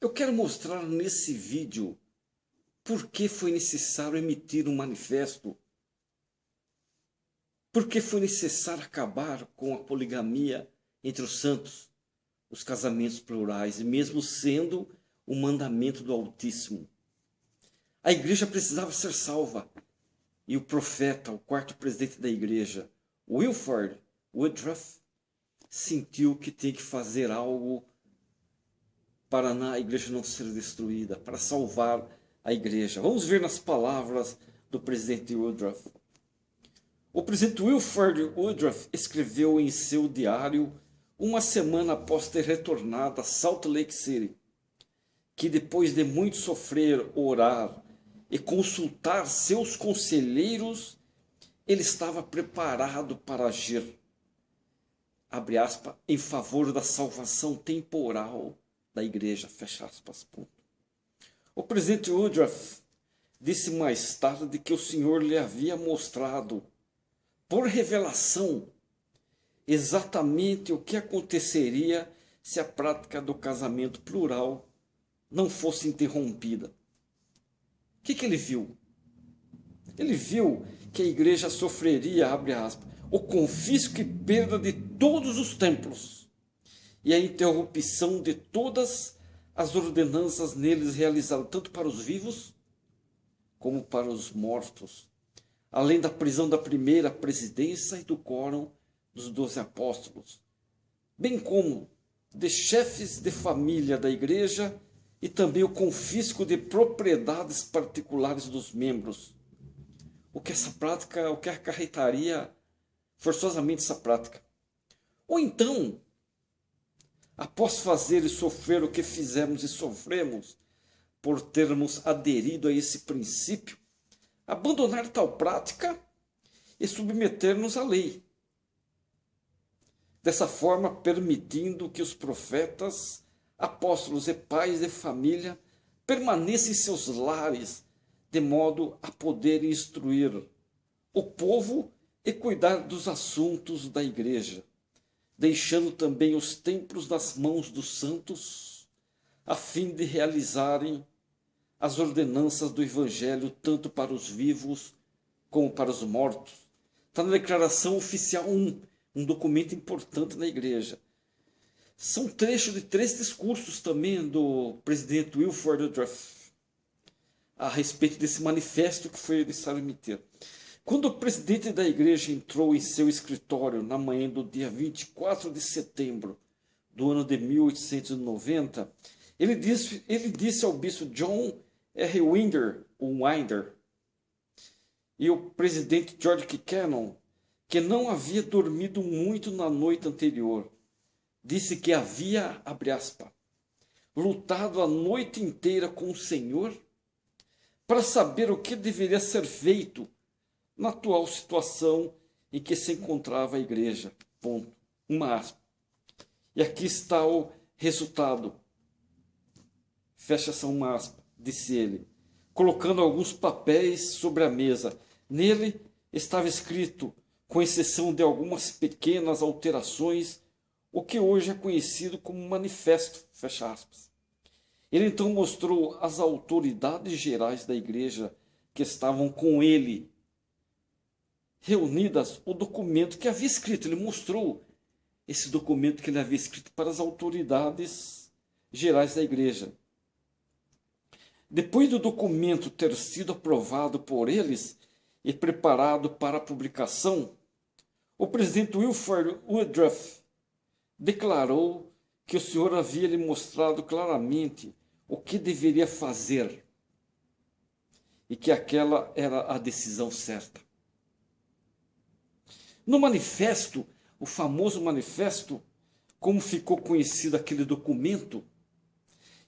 Eu quero mostrar nesse vídeo por que foi necessário emitir um manifesto, por que foi necessário acabar com a poligamia entre os santos, os casamentos plurais, e mesmo sendo o mandamento do Altíssimo. A igreja precisava ser salva, e o profeta, o quarto presidente da igreja, Wilford Woodruff, sentiu que tinha que fazer algo para a igreja não ser destruída, para salvar a igreja. Vamos ver nas palavras do presidente Woodruff. O presidente Wilford Woodruff escreveu em seu diário, uma semana após ter retornado a Salt Lake City, que depois de muito sofrer, orar e consultar seus conselheiros, ele estava preparado para agir, abre aspas, em favor da salvação temporal da igreja, fecha aspas, ponto. O presidente Woodruff disse mais tarde que o Senhor lhe havia mostrado, por revelação, exatamente o que aconteceria se a prática do casamento plural não fosse interrompida. O que ele viu? Ele viu que a igreja sofreria, abre aspas, o confisco e perda de todos os templos e a interrupção de todas as ordenanças neles realizadas, tanto para os vivos como para os mortos, além da prisão da primeira presidência e do quórum dos 12 apóstolos, bem como de chefes de família da igreja e também o confisco de propriedades particulares dos membros. O que acarretaria forçosamente essa prática? Ou então, após fazer e sofrer o que fizemos e sofremos, por termos aderido a esse princípio, abandonar tal prática e submeter-nos à lei. Dessa forma, permitindo que os profetas, apóstolos e pais de família permaneçam em seus lares, de modo a poderem instruir o povo e cuidar dos assuntos da igreja, deixando também os templos nas mãos dos santos, a fim de realizarem as ordenanças do Evangelho, tanto para os vivos como para os mortos. Está na Declaração Oficial 1, um documento importante na igreja. São trechos de 3 discursos também do presidente Wilford Woodruff a respeito desse manifesto que foi necessário emitir. Quando o presidente da igreja entrou em seu escritório na manhã do dia 24 de setembro do ano de 1890, ele disse ao bispo John R. Winder e o presidente George Cannon que não havia dormido muito na noite anterior. Disse que havia, abre aspas, lutado a noite inteira com o Senhor para saber o que deveria ser feito na atual situação em que se encontrava a igreja. Ponto. Uma aspa. E aqui está o resultado. Fecha essa uma aspa, disse ele, colocando alguns papéis sobre a mesa. Nele estava escrito, com exceção de algumas pequenas alterações, o que hoje é conhecido como manifesto, fecha aspas. Ele então mostrou às autoridades gerais da igreja que estavam com ele, reunidas, o documento que havia escrito. Ele mostrou esse documento que ele havia escrito para as autoridades gerais da igreja. Depois do documento ter sido aprovado por eles e preparado para a publicação, o presidente Wilford Woodruff declarou que o Senhor havia lhe mostrado claramente o que deveria fazer e que aquela era a decisão certa. No manifesto, o famoso manifesto, como ficou conhecido aquele documento,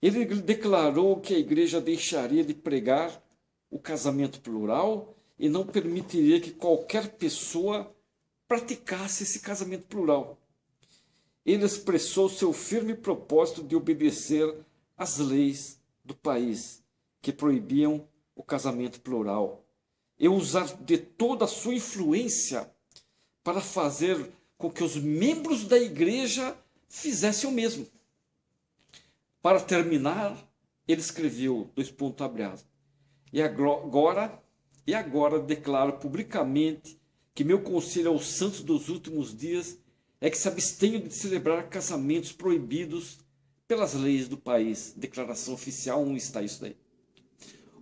ele declarou que a igreja deixaria de pregar o casamento plural e não permitiria que qualquer pessoa praticasse esse casamento plural. Ele expressou seu firme propósito de obedecer às leis do país que proibiam o casamento plural e usar de toda a sua influência para fazer com que os membros da igreja fizessem o mesmo. Para terminar, ele escreveu, e agora declaro publicamente que meu conselho aos santos dos últimos dias é que se abstenham de celebrar casamentos proibidos pelas leis do país. Declaração oficial 1 está isso daí.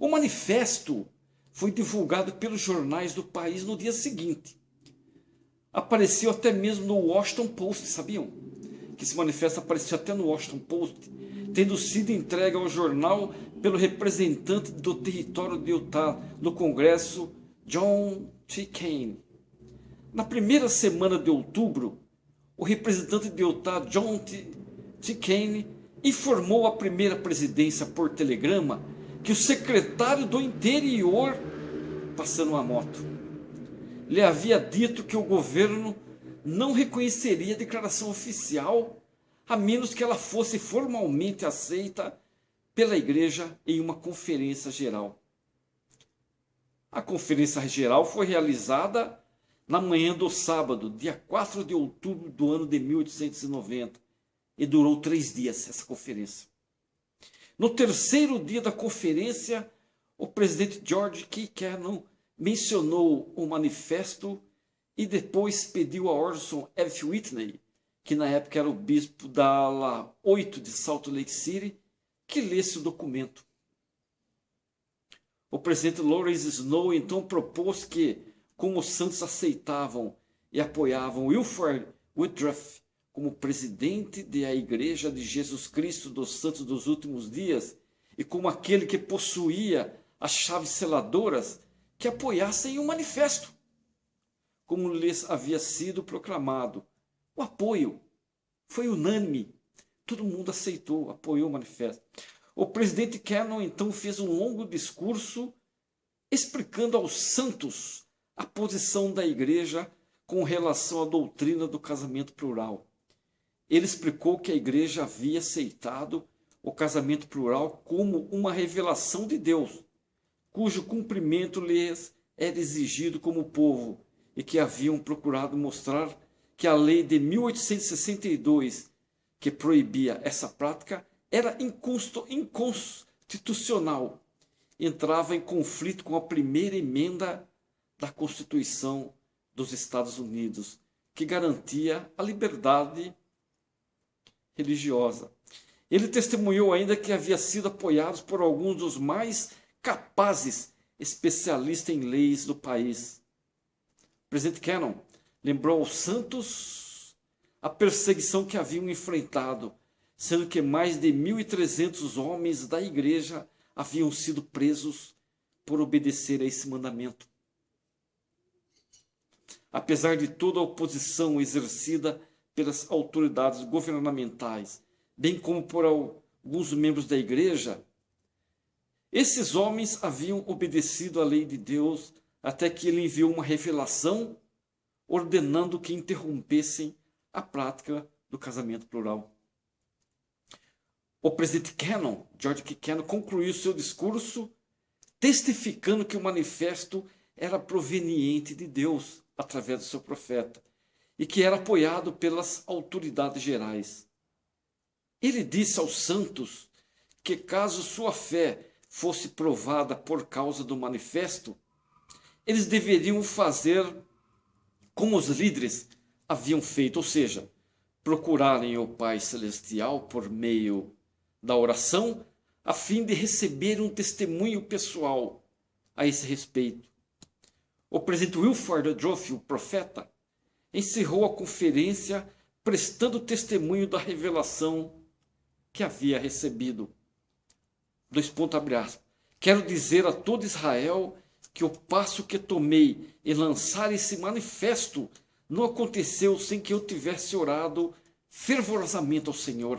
O manifesto foi divulgado pelos jornais do país no dia seguinte. Apareceu até mesmo no Washington Post, sabiam? Que esse manifesto apareceu até no Washington Post, tendo sido entregue ao jornal pelo representante do território de Utah no Congresso, John T. Kane. Na primeira semana de outubro, o representante de Utah, John T. Kane, informou à primeira presidência por telegrama que o secretário do Interior, passando uma moto, lhe havia dito que o governo não reconheceria a declaração oficial a menos que ela fosse formalmente aceita pela igreja em uma conferência geral. A conferência geral foi realizada na manhã do sábado, dia 4 de outubro do ano de 1890, e durou 3 dias essa conferência. No terceiro dia da conferência, o presidente George K. Cannon mencionou o manifesto e depois pediu a Orson F. Whitney, que na época era o bispo da ala 8 de Salt Lake City, que lesse o documento. O presidente Lawrence Snow então propôs que, como os santos aceitavam e apoiavam Wilford Woodruff como presidente da Igreja de Jesus Cristo dos Santos dos Últimos Dias e como aquele que possuía as chaves seladoras, que apoiassem o manifesto, como lhes havia sido proclamado. O apoio foi unânime, todo mundo aceitou, apoiou o manifesto. O presidente Cannon então fez um longo discurso explicando aos santos a posição da igreja com relação à doutrina do casamento plural. Ele explicou que a igreja havia aceitado o casamento plural como uma revelação de Deus, cujo cumprimento lhes era exigido como povo, e que haviam procurado mostrar que a lei de 1862, que proibia essa prática, era inconstitucional, entrava em conflito com a primeira emenda da Constituição dos Estados Unidos, que garantia a liberdade religiosa. Ele testemunhou ainda que havia sido apoiado por alguns dos mais capazes especialistas em leis do país. O presidente Cannon lembrou aos santos a perseguição que haviam enfrentado, sendo que mais de 1.300 homens da igreja haviam sido presos por obedecer a esse mandamento. Apesar de toda a oposição exercida pelas autoridades governamentais, bem como por alguns membros da igreja, esses homens haviam obedecido à lei de Deus até que ele enviou uma revelação ordenando que interrompessem a prática do casamento plural. O presidente Cannon, George K. Cannon, concluiu seu discurso testificando que o manifesto era proveniente de Deus através do seu profeta e que era apoiado pelas autoridades gerais. Ele disse aos santos que, caso sua fé fosse provada por causa do manifesto, eles deveriam fazer como os líderes haviam feito, ou seja, procurarem o Pai Celestial por meio da oração, a fim de receber um testemunho pessoal a esse respeito. O presidente Wilford Woodruff, o profeta, encerrou a conferência prestando testemunho da revelação que havia recebido. Quero dizer a todo Israel que o passo que tomei em lançar esse manifesto não aconteceu sem que eu tivesse orado fervorosamente ao Senhor.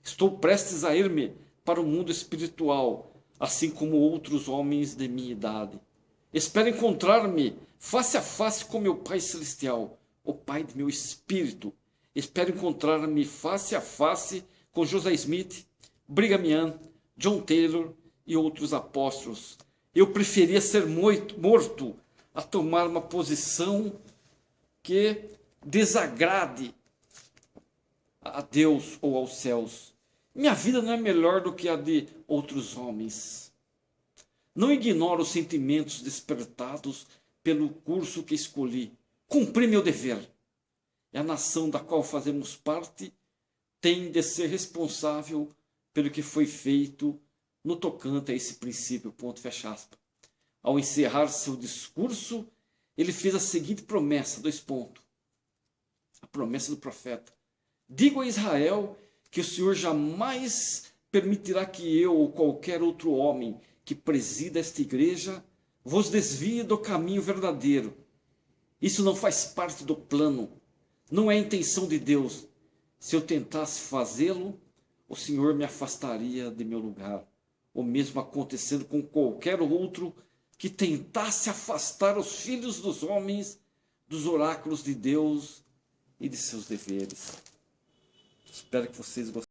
Estou prestes a ir-me para o mundo espiritual, assim como outros homens de minha idade. Espero encontrar-me face a face com meu Pai Celestial, o Pai de meu espírito. Espero encontrar-me face a face com José Smith, Brigham Young, John Taylor e outros apóstolos. Eu preferia ser morto a tomar uma posição que desagrade a Deus ou aos céus. Minha vida não é melhor do que a de outros homens. Não ignoro os sentimentos despertados pelo curso que escolhi. Cumpri meu dever. E a nação da qual fazemos parte tem de ser responsável pelo que foi feito no tocante a esse princípio. Ponto, fecha aspas. Ao encerrar seu discurso, ele fez a seguinte promessa, dois pontos. A promessa do profeta. Digo a Israel que o Senhor jamais permitirá que eu ou qualquer outro homem que presida esta igreja vos desvie do caminho verdadeiro. Isso não faz parte do plano, não é a intenção de Deus. Se eu tentasse fazê-lo, o Senhor me afastaria de meu lugar. O mesmo acontecendo com qualquer outro que tentasse afastar os filhos dos homens dos oráculos de Deus e de seus deveres. Espero que vocês gostem.